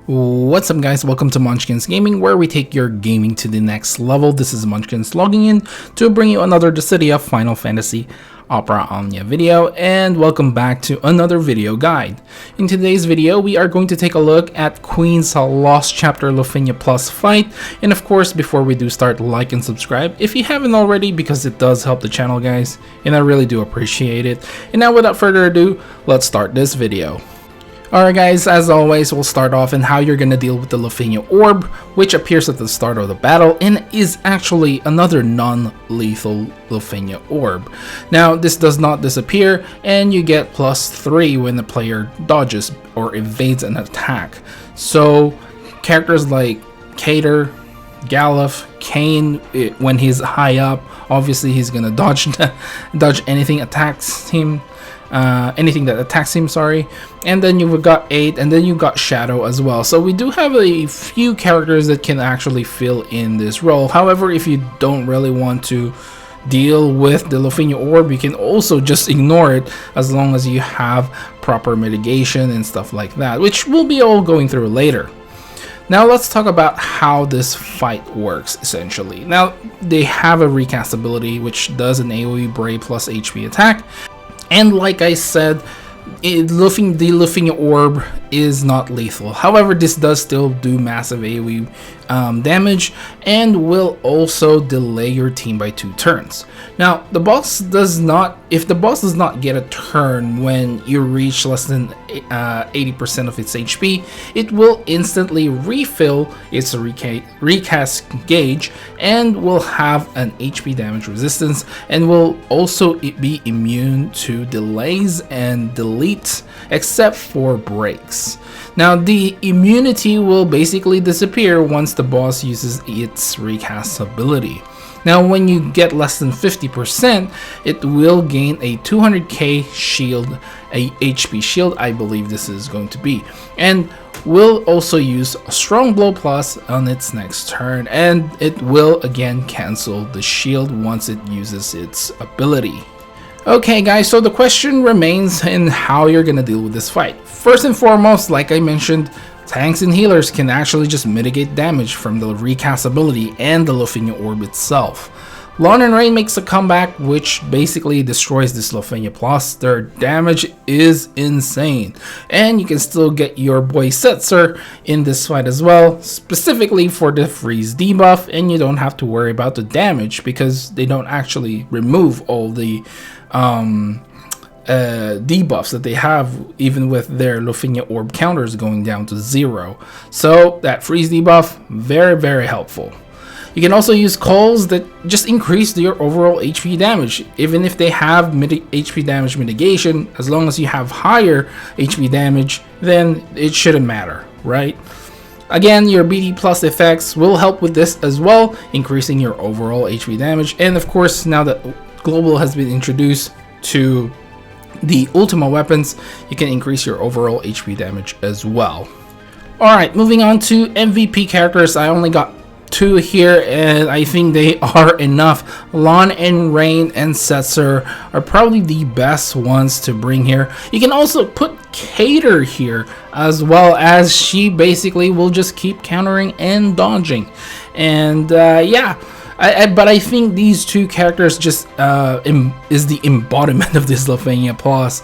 What's up guys, welcome to Monchkinz Gaming, where we take your gaming to the next level. This is Monchkinz logging in to bring you another Dissidia Final Fantasy Opera Omnia video, and welcome back to another video guide. In today's video, we are going to take a look at Queen's Lost Chapter Lufenia Plus fight, and of course, before we do start, like and subscribe if you haven't already, because it does help the channel guys, and I really do appreciate it. And now without further ado, let's start this video. Alright guys, as always, we'll start off in how you're gonna deal with the Lufenia Orb, which appears at the start of the battle and is actually another non-lethal Lufenia Orb. Now, this does not disappear, and you get +3 when the player dodges or evades an attack. So, characters like Cater, Galuf, Kane, when he's high up, obviously he's gonna dodge anything attacks him. Anything that attacks him, sorry. And then you've got 8, and then you got Shadow as well. So we do have a few characters that can actually fill in this role. However, if you don't really want to deal with the Lufenia Orb, you can also just ignore it as long as you have proper mitigation and stuff like that, which we'll be all going through later. Now let's talk about how this fight works, essentially. Now, they have a recast ability which does an AoE Bray plus HP attack. And like I said, the Lufenia Orb is not lethal. However, this does still do massive AoE damage and will also delay your team by 2 turns. Now, if the boss does not get a turn when you reach less than 80% of its HP, it will instantly refill its recast gauge and will have an HP damage resistance, and will also be immune to delays and deletes except for breaks. Now, the immunity will basically disappear once the boss uses its recast ability. Now, when you get less than 50%, it will gain a 200k shield, a HP shield, I believe this is going to be, and will also use a Strong Blow Plus on its next turn, and it will again cancel the shield once it uses its ability. Okay guys, so the question remains in how you're gonna deal with this fight. First and foremost, like I mentioned, tanks and healers can actually just mitigate damage from the recast ability and the Lufenia Orb itself. Lawn and Rain makes a comeback, which basically destroys this Lufenia Plus. Their damage is insane, and you can still get your boy Setzer in this fight as well, specifically for the freeze debuff, and you don't have to worry about the damage because they don't actually remove all the debuffs that they have, even with their Lufenia Orb counters going down to 0. So that freeze debuff, very helpful. You can also use calls that just increase your overall HP damage, even if they have HP damage mitigation. As long as you have higher HP damage, then it shouldn't matter, right? Again, your BD plus effects will help with this as well, increasing your overall HP damage. And of course, now that Global has been introduced to the Ultima weapons, you can increase your overall HP damage as well. Alright, moving on to MVP characters. I only got 2 here, and I think they are enough. Lawn and Rain and Setzer are probably the best ones to bring here. You can also put Cater here, as well, as she basically will just keep countering and dodging. And yeah, but I think these 2 characters just is the embodiment of this Lufenia Plus.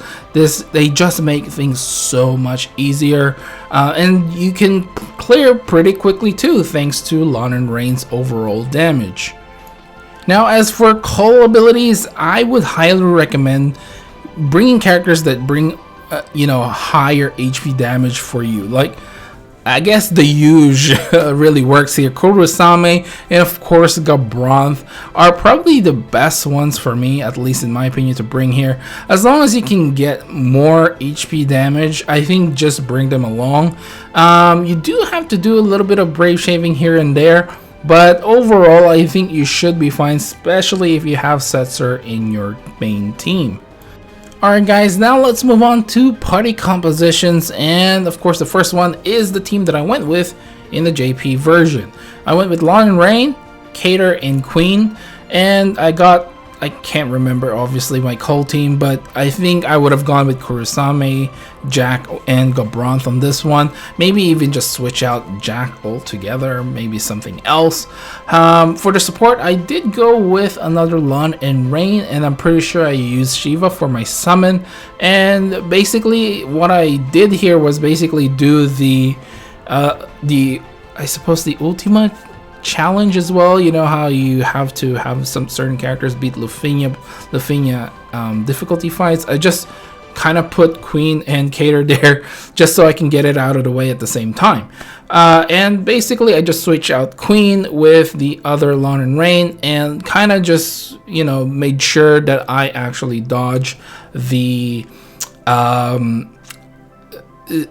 They just make things so much easier, and you can clear pretty quickly too, thanks to Lawn and Rain's overall damage. Now, as for call abilities, I would highly recommend bringing characters that bring higher HP damage for you. Like, I guess the Huge really works here. Kurosame and of course Gabranth are probably the best ones for me, at least in my opinion, to bring here. As long as you can get more HP damage, I think just bring them along. You do have to do a little bit of brave shaving here and there, but overall I think you should be fine, especially if you have Setzer in your main team. Alright guys, now let's move on to party compositions, and of course the first one is the team that I went with in the JP version. I went with Lawn and Rain, Cater, and Queen, and I got I can't remember obviously my cult team, but I think I would have gone with Kurosame, Jack, and Gabronth on this one. Maybe even just switch out Jack altogether, maybe something else. For the support, I did go with another Lon and Rain, and I'm pretty sure I used Shiva for my summon. And basically what I did here was basically do the I suppose the Ultima challenge as well. You know how you have to have some certain characters beat Lufenia difficulty fights. I just kind of put Queen and Cater there just so I can get it out of the way at the same time. And basically I just switch out Queen with the other Lon and Rain and kind of just, you know, made sure that I actually dodge the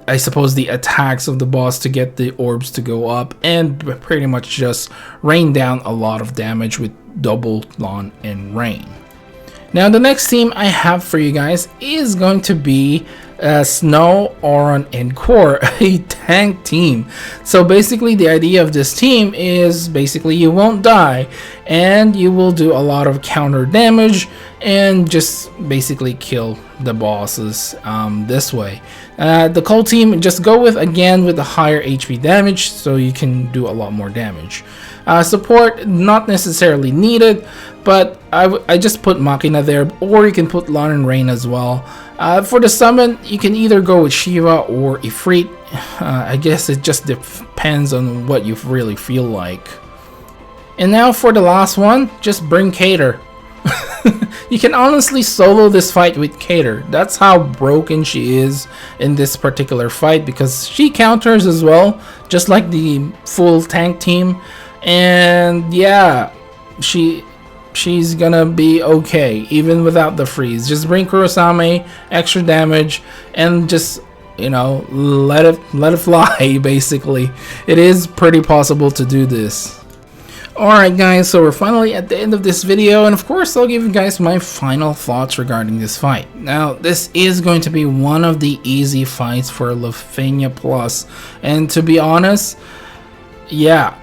I suppose the attacks of the boss to get the orbs to go up, and pretty much just rain down a lot of damage with double Lon and Rain. Now the next team I have for you guys is going to be Snow, Auron, and Core, a tank team. So basically the idea of this team is basically you won't die and you will do a lot of counter damage and just basically kill the bosses this way. The cult team, just go with again with the higher HP damage so you can do a lot more damage. Support, not necessarily needed, but I just put Machina there, or you can put Lon and Rain as well. For the summon, you can either go with Shiva or Ifrit. I guess it just depends on what you really feel like. And now for the last one, just bring Cater. You can honestly solo this fight with Cater. That's how broken she is in this particular fight, because she counters as well, just like the full tank team. And yeah, she's gonna be okay even without the freeze. Just bring Kurosame, extra damage, and just, you know, let it fly. Basically, it is pretty possible to do this. Alright guys, so we're finally at the end of this video, and of course I'll give you guys my final thoughts regarding this fight. Now, this is going to be one of the easy fights for Lufenia Plus, and to be honest, yeah,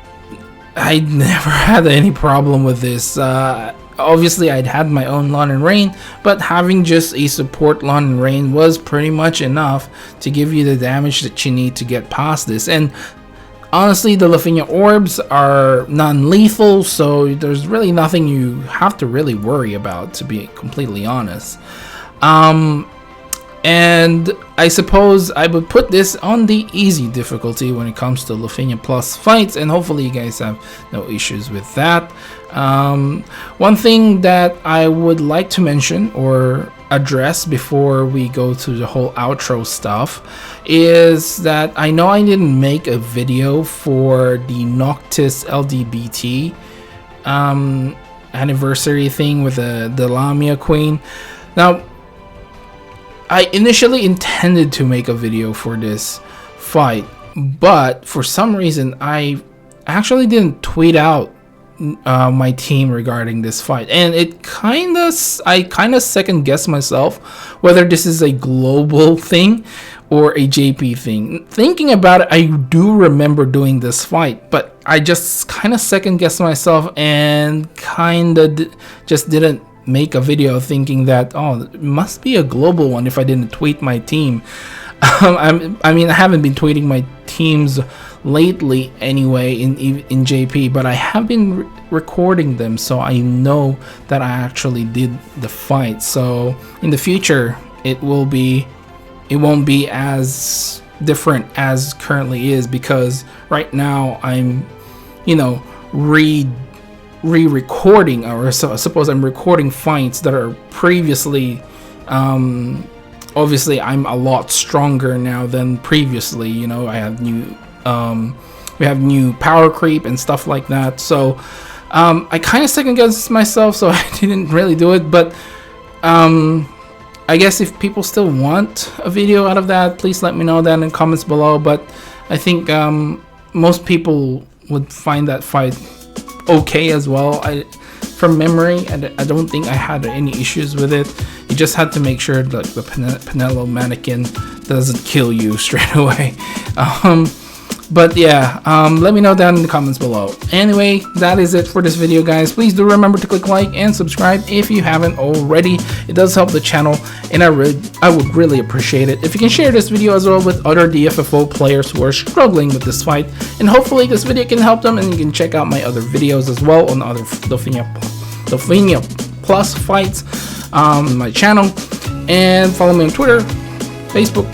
I never had any problem with this. Obviously I'd had my own Lon and Rain, but having just a support Lon and Rain was pretty much enough to give you the damage that you need to get past this. And honestly, the Lufenia orbs are non-lethal, so there's really nothing you have to really worry about, to be completely honest. And I suppose I would put this on the easy difficulty when it comes to Lufenia Plus fights, and hopefully you guys have no issues with that. One thing that I would like to mention or address before we go to the whole outro stuff is that I know I didn't make a video for the Noctis LGBT anniversary thing with the Lamia Queen. Now, I initially intended to make a video for this fight, but for some reason I actually didn't tweet out my team regarding this fight, and I kind of second guess myself whether this is a global thing or a JP thing. Thinking about it, I do remember doing this fight, but I just kind of second guessed myself and kind of just didn't make a video, thinking that, oh, it must be a global one if I didn't tweet my team. I mean, I haven't been tweeting my teams lately anyway in JP, but I have been recording them, so I know that I actually did the fight. So in the future it won't be as different as currently is, because right now I'm, you know, re-recording, or so I suppose I'm recording fights that are previously obviously I'm a lot stronger now than previously. You know, I have new we have new power creep and stuff like that, so I kind of second guessed myself, so I didn't really do it. But I guess if people still want a video out of that, please let me know that in the comments below. But I think most people would find that fight okay as well. From memory, I don't think I had any issues with it. You just had to make sure that the Penelope mannequin doesn't kill you straight away. But yeah, let me know down in the comments below. Anyway, that is it for this video, guys. Please do remember to click like and subscribe if you haven't already. It does help the channel, and I would really appreciate it if you can share this video as well with other Dffoo players who are struggling with this fight, and hopefully this video can help them. And you can check out my other videos as well on other Lufenia Plus fights on my channel, and follow me on Twitter, Facebook,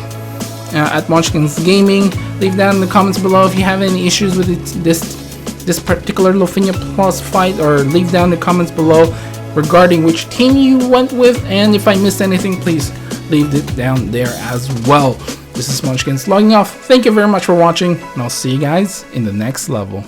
at Monchkinz Gaming. Leave down in the comments below if you have any issues with this particular Lufenia Plus fight, or leave down in the comments below regarding which team you went with, and if I missed anything, please leave it down there as well. This is Monchkinz logging off. Thank you very much for watching, and I'll see you guys in the next level.